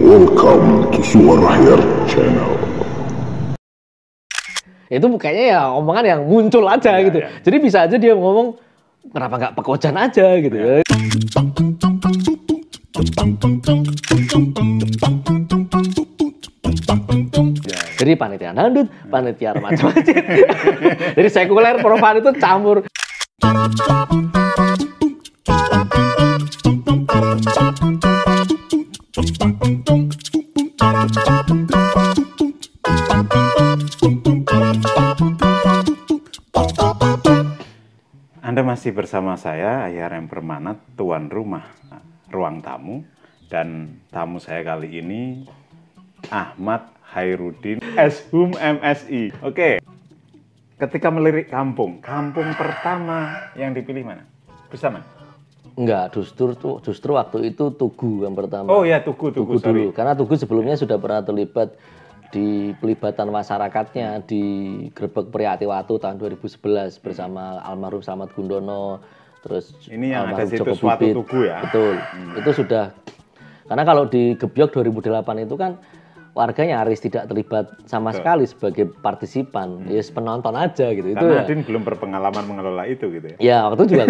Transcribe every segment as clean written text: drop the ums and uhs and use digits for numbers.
Welcome to Suara Rakyat Channel. Itu kayaknya ya omongan yang muncul aja gitu. Ya. Jadi bisa aja dia ngomong kenapa nggak pekojan aja gitu ya. Jadi panitia dangdut, panitia remaja. Jadi sekuler profan itu campur. Anda masih bersama saya, IRM Permana, tuan rumah ruang tamu. Dan tamu saya kali ini, Ahmad Hairudin, Eshum MSI. Oke, ketika melirik kampung pertama yang dipilih mana? Bustaman? Enggak, justru waktu itu Tugu yang pertama. Oh ya, Tugu dulu. Karena Tugu sebelumnya sudah pernah terlibat di pelibatan masyarakatnya di Grebek Priatiwatu tahun 2011 bersama almarhum Slamet Gundono, terus ini yang ada Joko situs suatu Bibit. Tugu ya? Betul, itu sudah, karena kalau di Gebyok 2008 itu kan warga nyaris tidak terlibat sama sekali sebagai partisipan, ya penonton aja gitu. Karena itu Adin belum berpengalaman mengelola itu gitu ya? Ya, waktu itu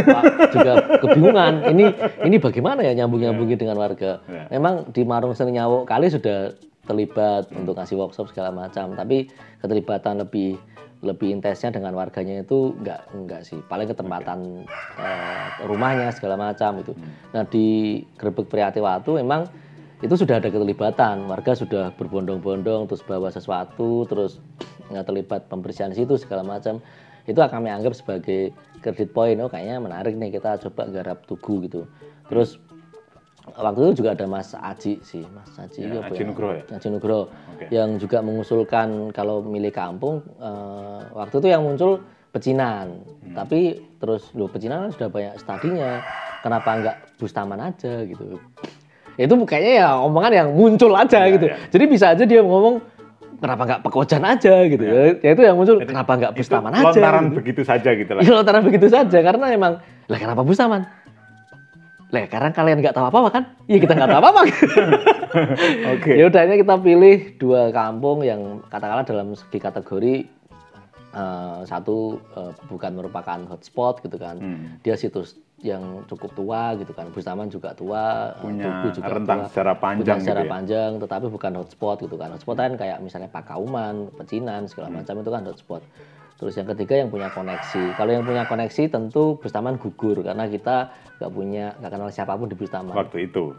juga kebingungan, ini bagaimana ya nyambung-nyambungin dengan warga. Memang di Marung Seni Nyawo kali sudah terlibat untuk ngasih workshop segala macam, tapi keterlibatan lebih intensnya dengan warganya itu enggak sih, paling ketempatan rumahnya segala macam itu. Nah di Grebek Priatiwatu memang itu sudah ada keterlibatan, warga sudah berbondong-bondong terus bawa sesuatu, terus terlibat pembersihan situ segala macam. Itu kami anggap sebagai credit point, oh kayaknya menarik nih kita coba garap Tugu gitu. Terus waktu itu juga ada Mas Aji sih, Aji Nugroho ya? Aji Nugroho, yang juga mengusulkan kalau milih kampung, waktu itu yang muncul pecinan, tapi terus pecinan sudah banyak studinya, kenapa nggak Bustaman aja gitu. Itu kayaknya ya omongan yang muncul aja gitu. Jadi bisa aja dia ngomong kenapa nggak pekojan aja gitu ya. Itu yang muncul. Jadi, kenapa nggak Bustaman aja? Lontaran gitu. Begitu saja gitu lah. Iya, lontaran begitu saja karena emang lah kenapa Bustaman? Lah karena kalian nggak tahu apa-apa kan? Iya kita nggak tahu apa-apa. Oke. Ya udah ini kita pilih dua kampung yang katakanlah dalam segi kategori satu bukan merupakan hotspot gitu kan. Dia situs yang cukup tua gitu kan. Bustaman juga tua, punya juga rentang tua, secara panjang secara gitu ya? panjang, tetapi bukan hotspot gitu kan. Hotspot kan kayak misalnya Pakauman, Pecinan segala macam itu kan hotspot. Terus yang ketiga yang punya koneksi. Kalau yang punya koneksi tentu Bustaman gugur karena kita nggak kenal siapapun di Bustaman. Waktu itu.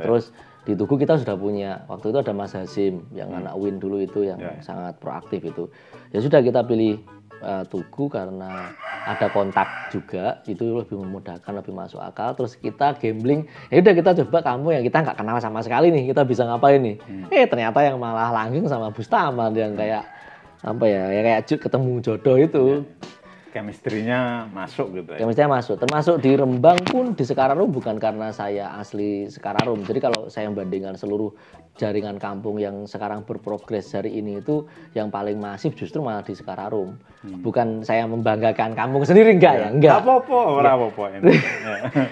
Terus di Tugu kita sudah punya. Waktu itu ada Mas Hasim yang anak Win dulu itu yang sangat proaktif itu. Ya sudah kita pilih Tugu karena ada kontak juga, itu lebih memudahkan, lebih masuk akal. Terus kita gambling, ya udah kita coba kamu yang kita nggak kenal sama sekali nih, kita bisa ngapain nih? Ternyata yang malah langgeng sama Bustaman yang kayak apa ya kayak ketemu jodoh itu. Chemistry-nya masuk gitu ya. Chemistry-nya masuk. Termasuk di Rembang pun di Sekararum bukan karena saya asli Sekararum. Jadi kalau saya membandingkan seluruh jaringan kampung yang sekarang berprogres hari ini itu yang paling masif justru malah di Sekararum. Bukan saya membanggakan kampung sendiri enggak. Apa-apa.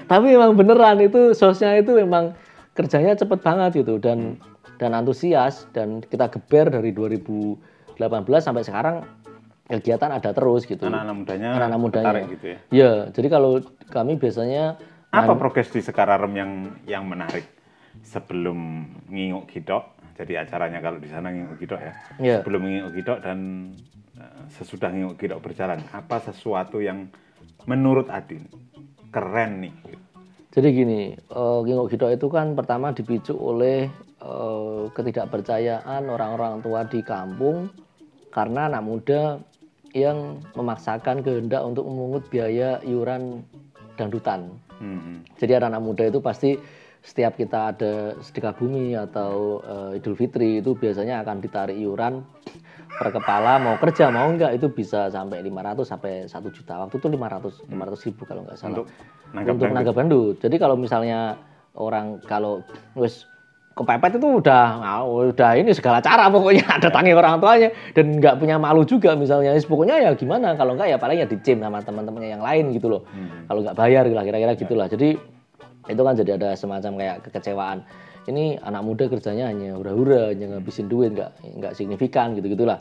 Tapi memang beneran itu sosnya itu memang kerjanya cepet banget gitu dan antusias dan kita geber dari 2018 sampai sekarang kegiatan ada terus gitu. Anak-anak mudanya tertarik gitu ya. Iya, jadi kalau kami biasanya apa progres di Sekararum yang menarik sebelum Nginguk Gidok? Jadi acaranya kalau di sana Nginguk Gidok ya. Sebelum Nginguk Gidok dan sesudah Nginguk Gidok berjalan, apa sesuatu yang menurut Adin keren nih? Jadi gini, Nginguk Gidok itu kan pertama dipicu oleh ketidakpercayaan orang-orang tua di kampung karena anak muda yang memaksakan kehendak untuk memungut biaya iuran dangdutan. Jadi anak-anak muda itu pasti setiap kita ada sedekah bumi atau Idul Fitri itu biasanya akan ditarik iuran per kepala, mau kerja mau enggak itu bisa sampai 500 sampai 1 juta. Waktu itu 500 ribu kalau nggak salah. Untuk nanggap dangdut. Jadi kalau misalnya orang kalau wis kepepet itu udah ini segala cara pokoknya ada tangi orang tuanya dan nggak punya malu juga misalnya pokoknya ya gimana kalau nggak ya paling ya dicim sama teman-temannya yang lain gitu loh. Kalau nggak bayar lah kira-kira gitulah. Jadi Itu kan jadi ada semacam kayak kekecewaan. Ini anak muda kerjanya hanya hura-hura, hanya ngabisin duit, nggak signifikan gitu-gitulah.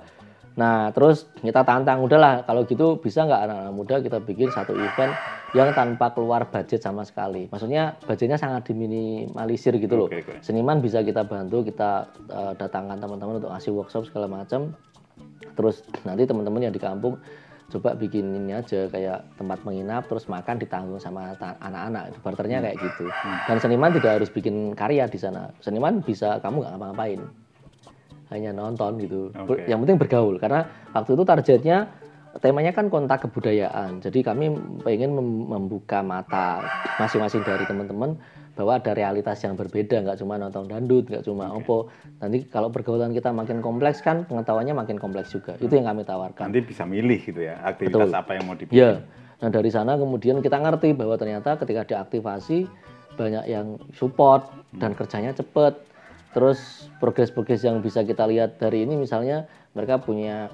Nah terus kita tantang, udahlah kalau gitu bisa nggak anak-anak muda kita bikin satu event yang tanpa keluar budget sama sekali. Maksudnya budgetnya sangat diminimalisir gitu loh. Seniman bisa kita bantu, kita datangkan teman-teman untuk ngasih workshop segala macam. Terus nanti teman-teman yang di kampung coba bikin ini aja kayak tempat menginap, terus makan ditanggung sama anak-anak. Barternya kayak gitu. Dan seniman tidak harus bikin karya di sana. Seniman bisa kamu nggak ngapa-ngapain, hanya nonton gitu. Yang penting bergaul. Karena waktu itu targetnya temanya kan kontak kebudayaan. Jadi kami pengen membuka mata masing-masing dari teman-teman bahwa ada realitas yang berbeda, nggak cuma nonton dangdut, nggak cuma opo. Nanti kalau pergaulan kita makin kompleks kan pengetahuannya makin kompleks juga. Itu yang kami tawarkan. Nanti bisa milih gitu ya, aktivitas apa yang mau dibikin. Ya. Nah dari sana kemudian kita ngerti bahwa ternyata ketika diaktifasi banyak yang support dan kerjanya cepet. Terus progres-progres yang bisa kita lihat dari ini misalnya mereka punya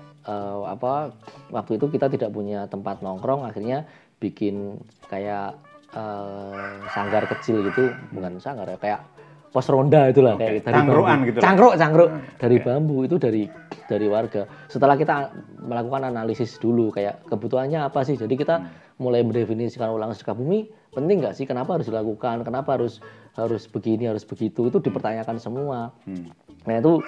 waktu itu kita tidak punya tempat nongkrong, akhirnya bikin kayak sanggar kecil gitu, bukan sanggar ya, kayak pos ronda itulah, kayak dari cangkruan gitu. Cangkruk dari bambu itu dari warga. Setelah kita melakukan analisis dulu kayak kebutuhannya apa sih. Jadi kita mulai mendefinisikan ulang Sukabumi penting nggak sih, kenapa harus dilakukan, kenapa harus begini, harus begitu, itu dipertanyakan semua. Nah itu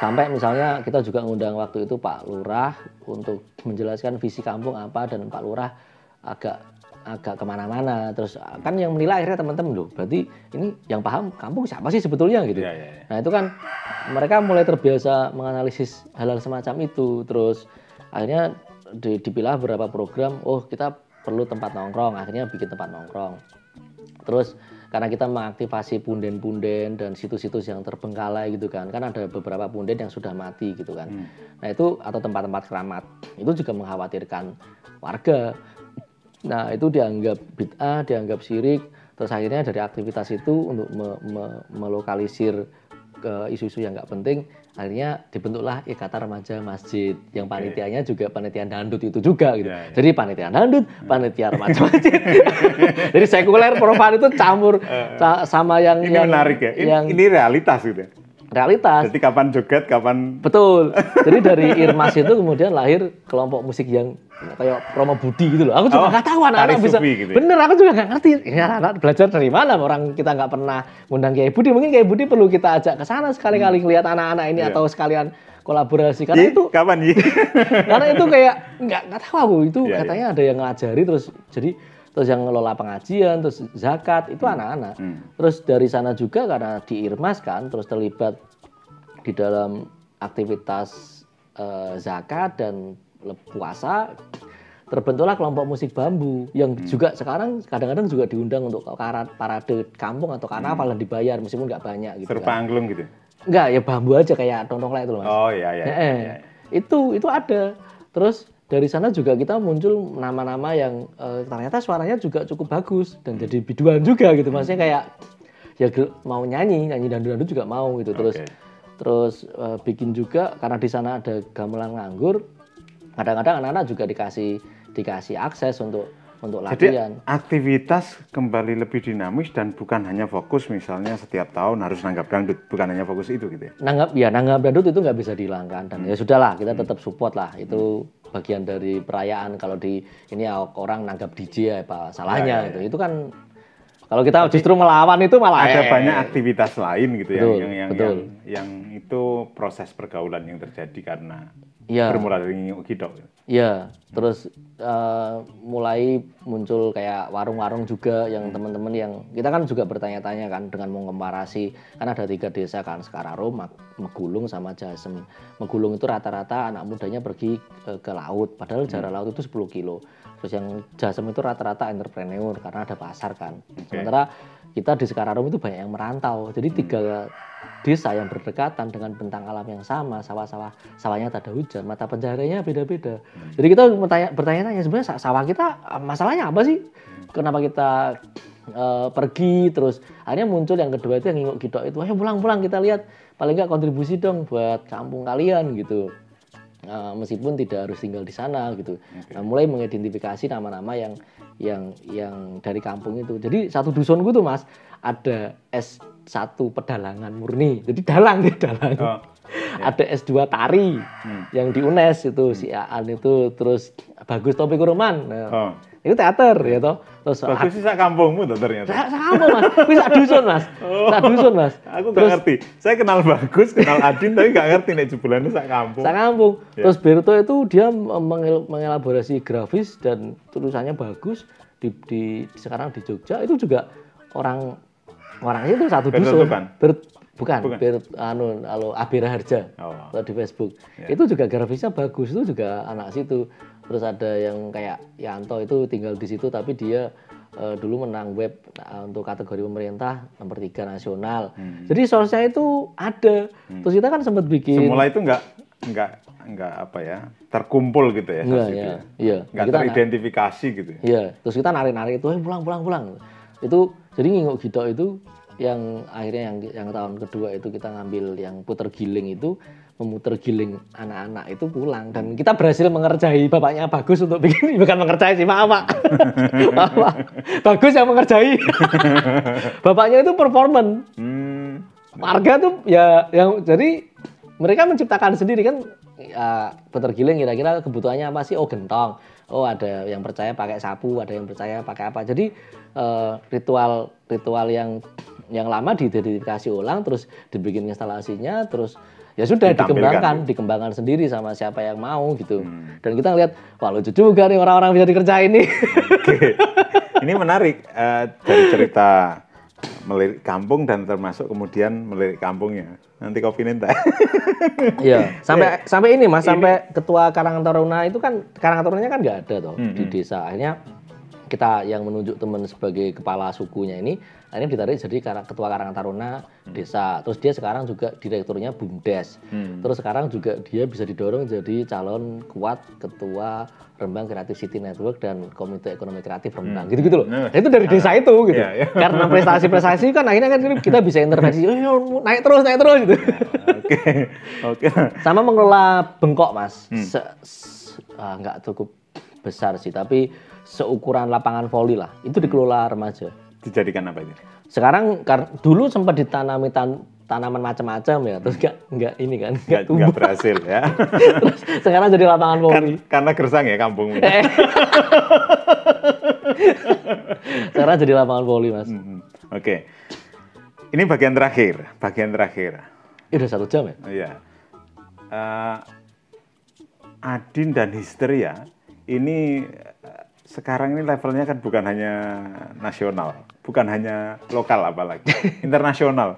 sampai misalnya kita juga ngundang waktu itu Pak Lurah untuk menjelaskan visi kampung apa, dan Pak Lurah agak kemana-mana. Terus kan yang menilai akhirnya teman-teman loh, berarti ini yang paham kampung siapa sih sebetulnya gitu. Nah itu kan mereka mulai terbiasa menganalisis hal-hal semacam itu. Terus akhirnya dipilah beberapa program, oh kita perlu tempat nongkrong, akhirnya bikin tempat nongkrong. Terus karena kita mengaktifasi punden-punden dan situs-situs yang terbengkalai gitu kan ada beberapa punden yang sudah mati gitu kan. Nah itu atau tempat-tempat keramat itu juga mengkhawatirkan warga. Nah itu dianggap bid'ah, dianggap syirik. Terus akhirnya dari aktivitas itu untuk melokalisir ke isu-isu yang nggak penting, akhirnya dibentuklah Ikatan Remaja Masjid yang panitianya juga panitian dangdut itu juga gitu. Jadi panitia dangdut, panitia remaja masjid. Jadi sekuler profan itu campur sama yang ini menarik ya. Ini realitas gitu ya. Realitas. Jadi kapan joget, kapan... Betul. Jadi dari Irmas itu kemudian lahir kelompok musik yang kayak Romo Budi gitu loh. Aku juga nggak tahu anak-anak bisa. Gitu ya? Bener, aku juga nggak ngerti. Ya, anak belajar dari mana? Orang kita nggak pernah ngundang Kiai Budi. Mungkin Kiai Budi perlu kita ajak ke sana sekali-kali ngelihat anak-anak ini atau sekalian kolaborasi. Karena itu kapan ya? Karena itu kayak nggak tahu aku itu katanya ada yang ngajari terus yang ngelola pengajian, terus zakat, itu anak-anak. Terus dari sana juga karena di Irmas kan, terus terlibat di dalam aktivitas zakat dan puasa, terbentuklah kelompok musik bambu yang juga sekarang kadang-kadang juga diundang untuk parade kampung atau karnaval dan dibayar meskipun nggak banyak gitu. Serupa angklung gitu? Enggak, ya bambu aja kayak tongtonglet itu Mas. Oh iya. Itu ada. Terus dari sana juga kita muncul nama-nama yang ternyata suaranya juga cukup bagus dan jadi biduan juga gitu. Maksudnya kayak ya mau nyanyi dangdut juga mau gitu. Terus bikin juga karena di sana ada gamelan nganggur. Kadang-kadang anak-anak juga dikasih akses untuk latihan. Jadi aktivitas kembali lebih dinamis dan bukan hanya fokus misalnya setiap tahun harus nanggap dangdut, bukan hanya fokus itu gitu ya. Nanggap dangdut itu nggak bisa dihilangkan dan ya sudahlah kita tetap support lah, itu bagian dari perayaan. Kalau di ini orang nanggap DJ apa salahnya gitu. Itu kan kalau kita justru melawan itu malah ada banyak aktivitas lain gitu betul. yang itu proses pergaulan yang terjadi karena ya. Bermula dari Ngiyuk Kidok. Iya, terus mulai muncul kayak warung-warung juga yang teman-teman yang kita kan juga bertanya-tanya kan dengan mengkomparasi kan ada 3 desa kan, Sekararo, Megulung sama Jasem. Megulung itu rata-rata anak mudanya pergi ke laut, padahal jarak laut itu 10 kilo. Terus yang Jasem itu rata-rata entrepreneur karena ada pasar kan. Sementara kita di Sekararo itu banyak yang merantau. Jadi 3 desa yang berdekatan dengan bentang alam yang sama, sawahnya tak ada hujan, mata pencahariannya beda-beda. Jadi kita bertanya-tanya sebenarnya sawah kita masalahnya apa sih? Kenapa kita pergi terus? Akhirnya muncul yang kedua itu yang Ngiyuk Kidok itu, ayo pulang-pulang kita lihat paling nggak kontribusi dong buat kampung kalian gitu. meskipun tidak harus tinggal di sana gitu. Nah, mulai mengidentifikasi nama-nama yang dari kampung itu. Jadi satu dusunku tuh Mas ada S1 pedalangan murni. Jadi dalang dia dalang. Oh, Ada S2 tari yang di UNES itu si Aan itu, terus Bagus Topi Kuruman. Nah, itu teater ya toh. Terus Bagus sih sak kampungmu tuh ternyata. sama Mas. Wis sak dusun Mas. Sak dusun Mas. Aku nggak ngerti. Saya kenal Bagus, kenal Adin, tapi nggak ngerti nek jebulannya sak kampung. Sak kampung. Terus Berto itu dia mengelaborasi grafis dan tulisannya bagus di sekarang di Jogja itu juga orangnya itu satu dusun. Bukan. Abira Harja di Facebook. Itu juga grafisnya bagus, itu juga anak situ. Terus ada yang kayak Yanto itu tinggal di situ tapi dia dulu menang web untuk kategori pemerintah nomor 3 nasional. Jadi source-nya itu ada. Terus kita kan sempat bikin. Semula itu enggak apa ya, terkumpul gitu ya. Iya. Enggak teridentifikasi gitu. Iya, terus kita narik-narik itu, pulang. Itu jadi Nginguk Gito itu yang akhirnya yang tahun kedua itu kita ngambil yang puter giling itu, memutar giling anak-anak itu pulang dan kita berhasil mengerjai bapaknya Bagus untuk bikin, bukan mengerjai sih, maaf Pak. Bagus yang mengerjai. Bapaknya itu performan. Warga tuh ya yang jadi mereka menciptakan sendiri kan ya, puter giling kira-kira kebutuhannya apa sih? Oh gentong. Oh ada yang percaya pakai sapu, ada yang percaya pakai apa. Jadi ritual yang lama diidentifikasi ulang, terus dibikin instalasinya, terus ya sudah dikembangkan sendiri sama siapa yang mau gitu. Dan kita ngeliat, wah lucu juga nih orang-orang bisa dikerjain nih. Oke. Ini menarik dari cerita melirik kampung dan termasuk kemudian melirik kampungnya. Nanti kopi ninta. Iya, sampai ini Mas, sampai ketua Karangan Taruna itu kan Karangan Tarunanya kan nggak ada toh di desa. Akhirnya kita yang menunjuk teman sebagai kepala sukunya ini akhirnya ditarik jadi ketua Karangan Taruna desa. Terus dia sekarang juga direkturnya BUMDes. Terus sekarang juga dia bisa didorong jadi calon kuat ketua Rembang Creative City Network dan Komite Ekonomi Kreatif Rembang. Gitu-gitu loh. Nah, itu dari desa itu gitu. Karena prestasi-prestasi kan akhirnya kan kita bisa intervensi, naik terus gitu. Oke. Sama mengelola bengkok Mas. Nggak cukup besar sih, tapi seukuran lapangan voli lah. Itu dikelola remaja. Dijadikan apa itu? Sekarang dulu sempat ditanami tanaman macam-macam ya, terus nggak ini kan, nggak berhasil ya. Terus sekarang jadi lapangan voli. Karena gersang ya kampungmu. Sekarang jadi lapangan voli Mas. Oke. Ini bagian terakhir. Udah 1 jam ya? Iya. Adin dan Histeria ini sekarang ini levelnya kan bukan hanya nasional, bukan hanya lokal apalagi, internasional.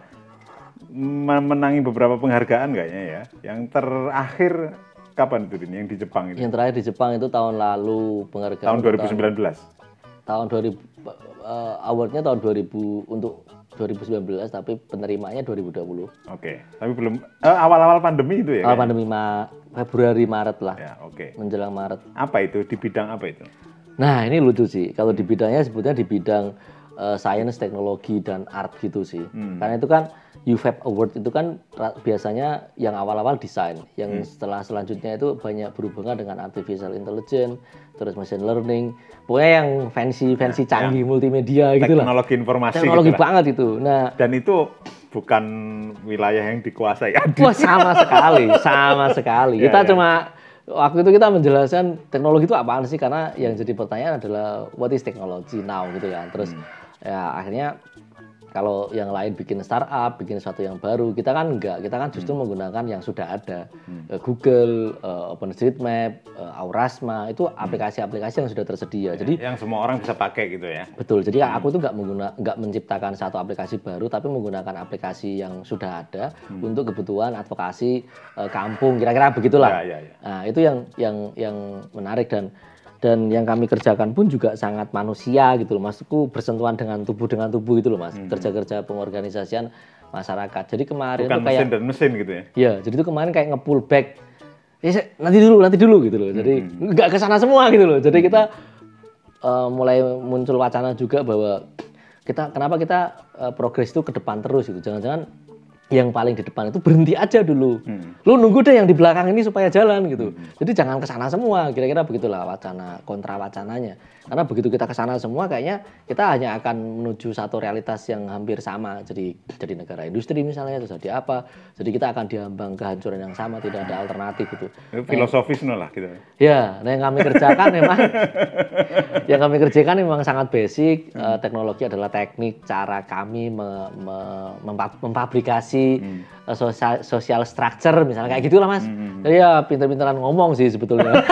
Menangi beberapa penghargaan kayaknya ya. Yang terakhir kapan itu ini yang di Jepang itu? Yang terakhir di Jepang itu tahun lalu penghargaan. Tahun 2019. Tahun 2000 awardnya tahun 2000 untuk 2019 tapi penerimanya 2020. Oke. Tapi belum awal-awal pandemi itu ya? Awal pandemi Februari Maret lah. Ya, oke. Menjelang Maret. Apa itu? Di bidang apa itu? Nah, ini lucu sih. Kalau di bidangnya sebetulnya di bidang sains, teknologi dan art gitu sih. Karena itu kan UFAP Award itu kan biasanya yang awal-awal desain, yang selanjutnya itu banyak berhubungan dengan artificial intelligence, terus machine learning, pokoknya yang fancy canggih multimedia gitu lah. Teknologi informasi. Teknologi gitu banget itu. Nah, dan itu bukan wilayah yang dikuasai. Wah, sama sekali. Kita cuma waktu itu kita menjelaskan teknologi itu apaan sih, karena yang jadi pertanyaan adalah what is technology now gitu kan. Terus ya akhirnya kalau yang lain bikin startup, bikin sesuatu yang baru, kita kan enggak. Kita kan justru menggunakan yang sudah ada. Google, OpenStreetMap, Aurasma, itu aplikasi-aplikasi yang sudah tersedia. Jadi yang semua orang bisa pakai gitu ya. Betul. Jadi aku tuh enggak menciptakan satu aplikasi baru, tapi menggunakan aplikasi yang sudah ada untuk kebutuhan advokasi kampung, kira-kira begitulah. Ya. Nah, itu yang menarik dan yang kami kerjakan pun juga sangat manusia gitu loh, Masku bersentuhan dengan tubuh gitu loh Mas. Kerja-kerja pengorganisasian masyarakat. Jadi kemarin bukan tuh kayak mesin dan mesin gitu ya. Iya, jadi itu kemarin kayak nge-pull back. Nanti dulu gitu loh. Jadi nggak ke sana semua gitu loh. Jadi kita mulai muncul wacana juga bahwa kenapa kita progres itu ke depan terus gitu. Jangan-jangan yang paling di depan itu berhenti aja dulu. Lu nunggu deh yang di belakang ini supaya jalan gitu. Jadi jangan kesana semua, kira-kira begitulah wacana kontra wacananya. Karena begitu kita kesana semua kayaknya kita hanya akan menuju satu realitas yang hampir sama. Jadi negara industri misalnya, terus jadi apa. Jadi kita akan diambang kehancuran yang sama, tidak ada alternatif gitu. Filosofis lah gitu. Ya, nah yang kami kerjakan memang sangat basic. Teknologi adalah teknik cara kami memfabrikasi social structure misalnya kayak gitulah Mas. Jadi ya pinter-pinteran ngomong sih sebetulnya.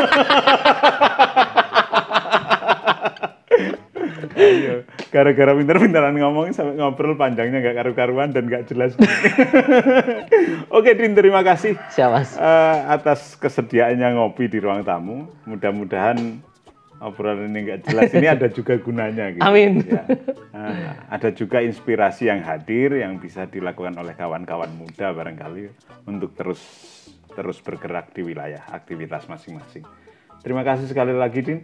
Ayo, gara-gara pinter-pinteran ngomong sampai ngobrol panjangnya nggak karu-karuan dan nggak jelas. Oke, Din, terima kasih atas kesediaannya ngopi di ruang tamu. Mudah-mudahan obrolan ini nggak jelas ini ada juga gunanya. Gitu. Amin. Ya. Ada juga inspirasi yang hadir yang bisa dilakukan oleh kawan-kawan muda barangkali untuk terus bergerak di wilayah aktivitas masing-masing. Terima kasih sekali lagi, Din.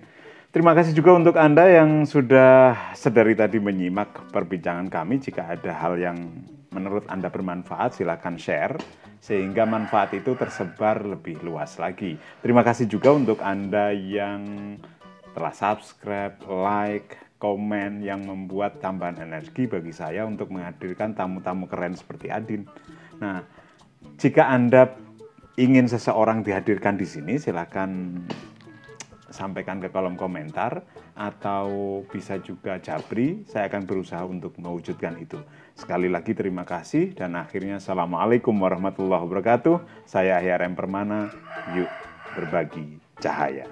Terima kasih juga untuk Anda yang sudah sedari tadi menyimak perbincangan kami. Jika ada hal yang menurut Anda bermanfaat, silakan share sehingga manfaat itu tersebar lebih luas lagi. Terima kasih juga untuk Anda yang telah subscribe, like, komen yang membuat tambahan energi bagi saya untuk menghadirkan tamu-tamu keren seperti Adin. Nah, jika Anda ingin seseorang dihadirkan di sini, silakan sampaikan ke kolom komentar atau bisa juga japri, saya akan berusaha untuk mewujudkan itu. Sekali lagi terima kasih dan akhirnya Assalamualaikum warahmatullahi wabarakatuh. Saya HRM Permana, yuk berbagi cahaya.